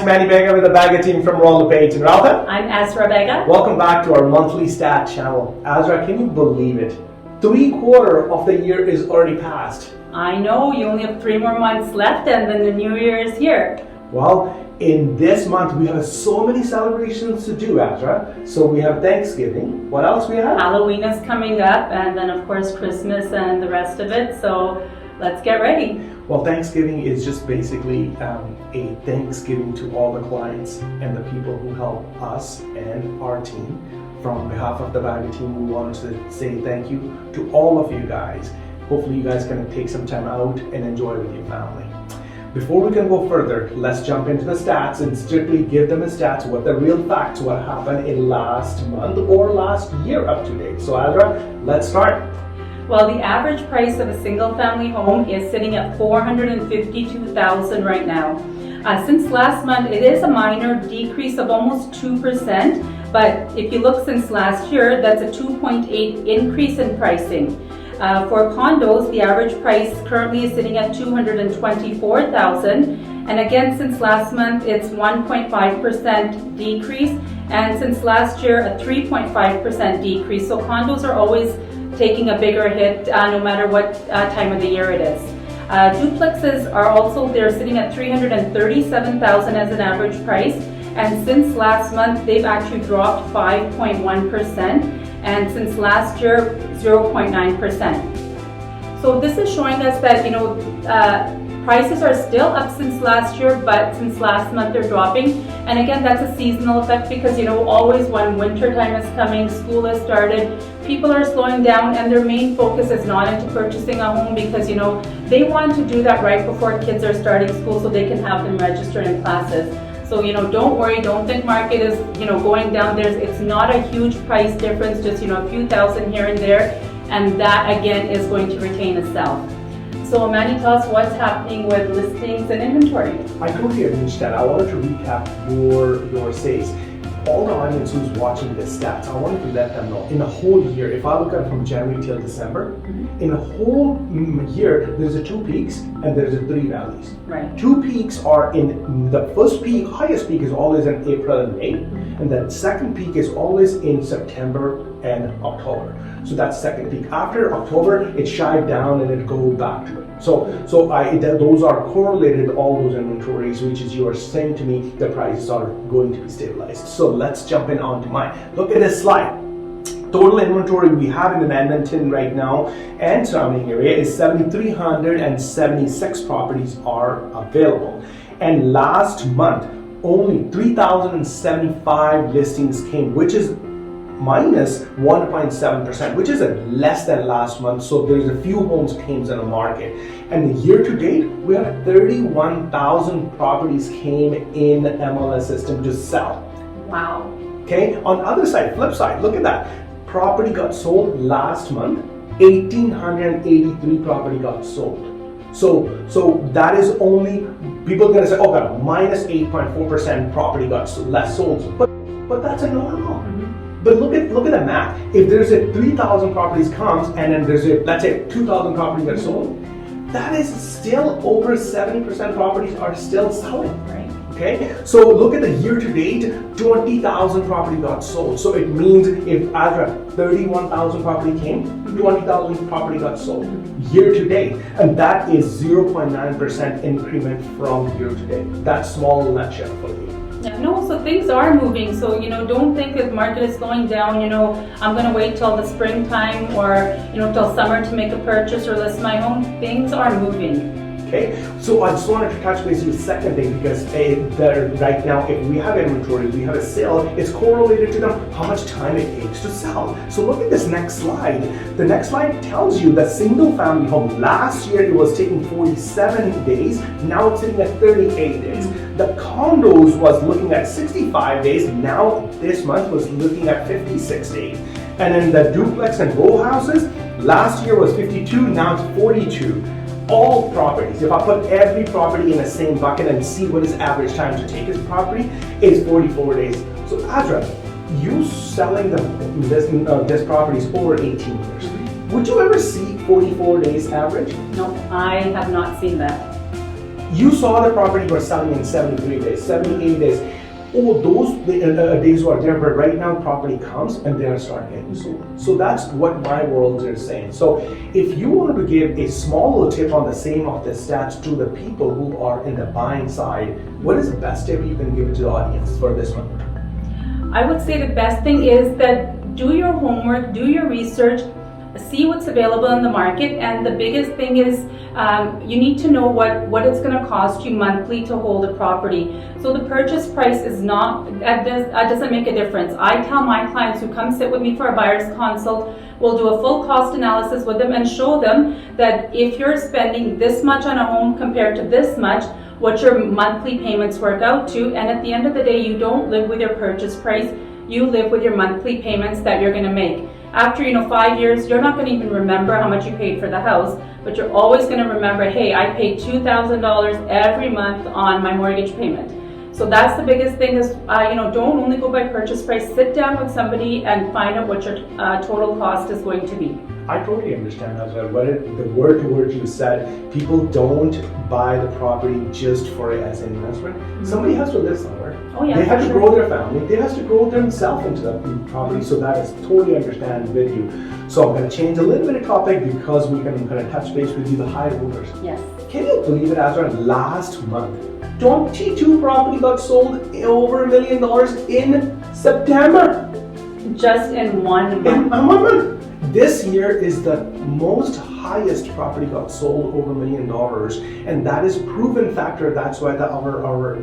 Azra Bagga with the Bagga team from Roll the Page in Rowhouse. I'm Azra Bagga. Welcome back to our monthly stat channel. Azra, can you believe it? 3/4 of the year is already past. I know, you only have 3 more months left and then the new year is here. Well, in this month we have so many celebrations to do, Azra. So we have Thanksgiving. What else we have? Halloween is coming up and then of course Christmas and the rest of it. So let's get ready. Well, Thanksgiving is just basically a Thanksgiving to all the clients and the people who help us and our team. From behalf of the Bagga team, we wanted to say thank you to all of you guys. Hopefully you guys can take some time out and enjoy with your family. Before we can go further, let's jump into the stats and strictly give them the stats, what the real facts, what happened in last month or last year up to date. So Azra, let's start. Well, the average price of a single family home is sitting at $452,000 right now. Since last month, it is a minor decrease of almost 2%, but if you look since last year, that's a 2.8 increase in pricing. For condos, the average price currently is sitting at $224,000, and again, since last month, it's 1.5% decrease, and since last year, a 3.5% decrease. So condos are always taking a bigger hit no matter what time of the year it is. Duplexes are also, they're sitting at $337,000 as an average price, and since last month they've actually dropped 5.1%, and since last year 0.9%. So this is showing us that prices are still up since last year, but since last month they're dropping. And again, that's a seasonal effect because always when winter time is coming, school has started, people are slowing down and their main focus is not into purchasing a home because they want to do that right before kids are starting school so they can have them registered in classes. So don't worry, don't think market is going down. It's not a huge price difference, just a few thousand here and there, and that again is going to retain itself. So Manny, tell us what's happening with listings and inventory. I totally agree with that. I wanted to recap your sales. All the audience who's watching this stats, I wanted to let them know, in the whole year, if I look at it from January till December, in the whole year, there's a 2 peaks and there's a 3 valleys. Right. 2 peaks are in, the first peak, highest peak is always in April and May, and the second peak is always in September and October. So that's second peak. After October, it shied down and it goes back to it. So those are correlated, all those inventories, which is you are saying to me the prices are going to be stabilized. So let's jump in onto mine. Look at this slide. Total inventory we have in the Edmonton right now and surrounding area is 7,376 properties are available. And last month, only 3,075 listings came, which is minus 1.7%, which is less than last month. So there's a few homes came in the market. And the year to date, we have 31,000 properties came in the MLS system to sell. Wow. Okay, on the other side, flip side, look at that. Property got sold last month, 1,883 property got sold. So that is only, people are gonna say, okay, minus 8.4% property got less sold. But that's a normal. But look at the math. If there's a 3,000 properties comes and then there's a, let's say 2,000 properties get sold, that is still over 70% properties are still selling. Right. Okay, so look at the year to date, 20,000 property got sold. So it means if Azra 31,000 property came, 20,000 property got sold year to date, and that is 0.9% increment from year to date. That's small nutshell for you. Yeah, no, so things are moving. So, don't think that the market is slowing down. I'm going to wait till the springtime or, till summer to make a purchase or list my home. Things are moving. Okay, so I just wanted to touch base with the second thing because right now, if we have inventory, we have a sale, it's correlated to how much time it takes to sell. So look at this next slide. The next slide tells you that single family home, last year it was taking 47 days, now it's sitting at 38 days. The condos was looking at 65 days, now this month was looking at 56 days. And then the duplex and row houses, last year was 52, now it's 42. All properties, if I put every property in the same bucket and see what is average time to take this property, is 44 days. So Azra, you selling this property is over 18 years. Would you ever see 44 days average? No, I have not seen that. You saw the property was selling in 73 days, 78 days. Oh, those days were there, but right now property comes and they are starting getting sold. So that's what my world is saying. So if you wanted to give a small little tip on the same of the stats to the people who are in the buying side, what is the best tip you can give to the audience for this one? I would say the best thing is that do your homework, do your research, see what's available in the market, and the biggest thing is you need to know what it's going to cost you monthly to hold a property. So the purchase price is not, that doesn't make a difference. I tell my clients who come sit with me for a buyer's consult, we'll do a full cost analysis with them and show them that if you're spending this much on a home compared to this much, what your monthly payments work out to, and at the end of the day, you don't live with your purchase price, you live with your monthly payments that you're going to make. After 5 years, you're not going to even remember how much you paid for the house, but you're always going to remember, hey, I paid $2,000 every month on my mortgage payment. So that's the biggest thing is, don't only go by purchase price. Sit down with somebody and find out what your total cost is going to be. I totally understand, Azra. The word to word you said, people don't buy the property just for it as an investment. Mm-hmm. Somebody has to live somewhere. Oh, yeah, they have to grow their family. They have to grow themselves into the property. So that is totally understand with you. So I'm going to change a little bit of topic because we're going to touch base with you, the high rollers. Yes. Can you believe it, Azra? Last month, 22 property got sold over $1 million in September. Just in 1 month. In 1 month. This year is the most highest property got sold over $1 million, and that is proven factor. That's why our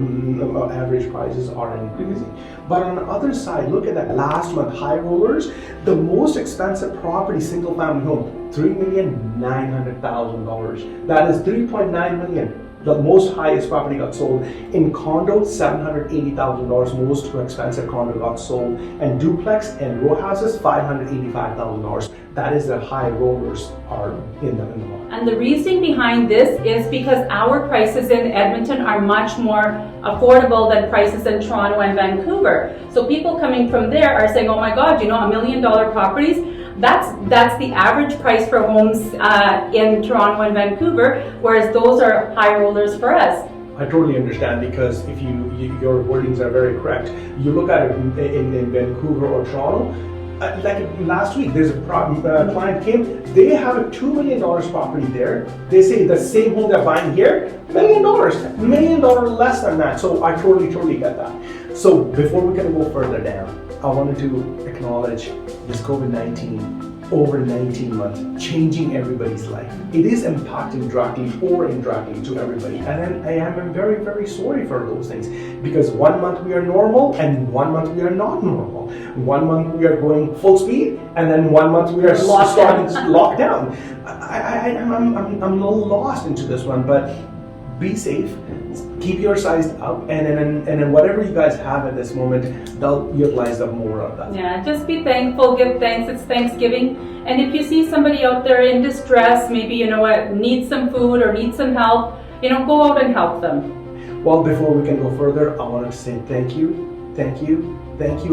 average prices are increasing. But on the other side, look at that last month high rollers. The most expensive property, single family home, $3,900,000. That is $3.9 million. The most highest property got sold. In condo, $780,000, most expensive condo got sold. And duplex and row houses, $585,000. That is the high rollers are in the market. And the reasoning behind this is because our prices in Edmonton are much more affordable than prices in Toronto and Vancouver. So people coming from there are saying, oh my God, $1 million properties, that's the average price for homes in Toronto and Vancouver, whereas those are high rollers for us. I totally understand, because if your wordings are very correct. You look at it in Vancouver or Toronto, like last week, there's a client came, they have a $2 million property there. They say the same home they're buying here, $1 million less than that. So I totally get that. So before we can go further down, I wanted to acknowledge this COVID-19 over 19 months, changing everybody's life. It is impacting directly or indirectly to everybody. And I am very, very sorry for those things, because 1 month we are normal and 1 month we are not normal. 1 month we are going full speed, and then 1 month we are starting lockdown. I'm a little lost into this one, but be safe. Keep your size up, and then whatever you guys have at this moment, they'll utilize up more of that. Yeah, just be thankful, give thanks. It's Thanksgiving, and if you see somebody out there in distress, maybe needs some food or needs some help, go out and help them. Well, before we can go further, I wanted to say thank you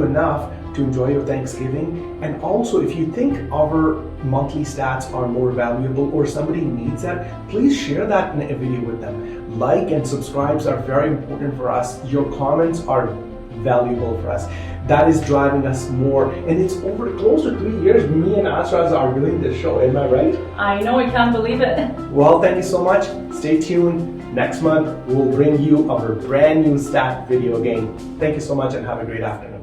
enough to enjoy your Thanksgiving. And also, if you think our monthly stats are more valuable or somebody needs that, please share that in a video with them. Like and subscribes are very important for us. Your comments are valuable for us. That is driving us more. And it's over close to 3 years me and Azra are doing this show. Am I right? I know, I can't believe it. Well, thank you so much. Stay tuned. Next month, we'll bring you our brand new stat video again. Thank you so much and have a great afternoon.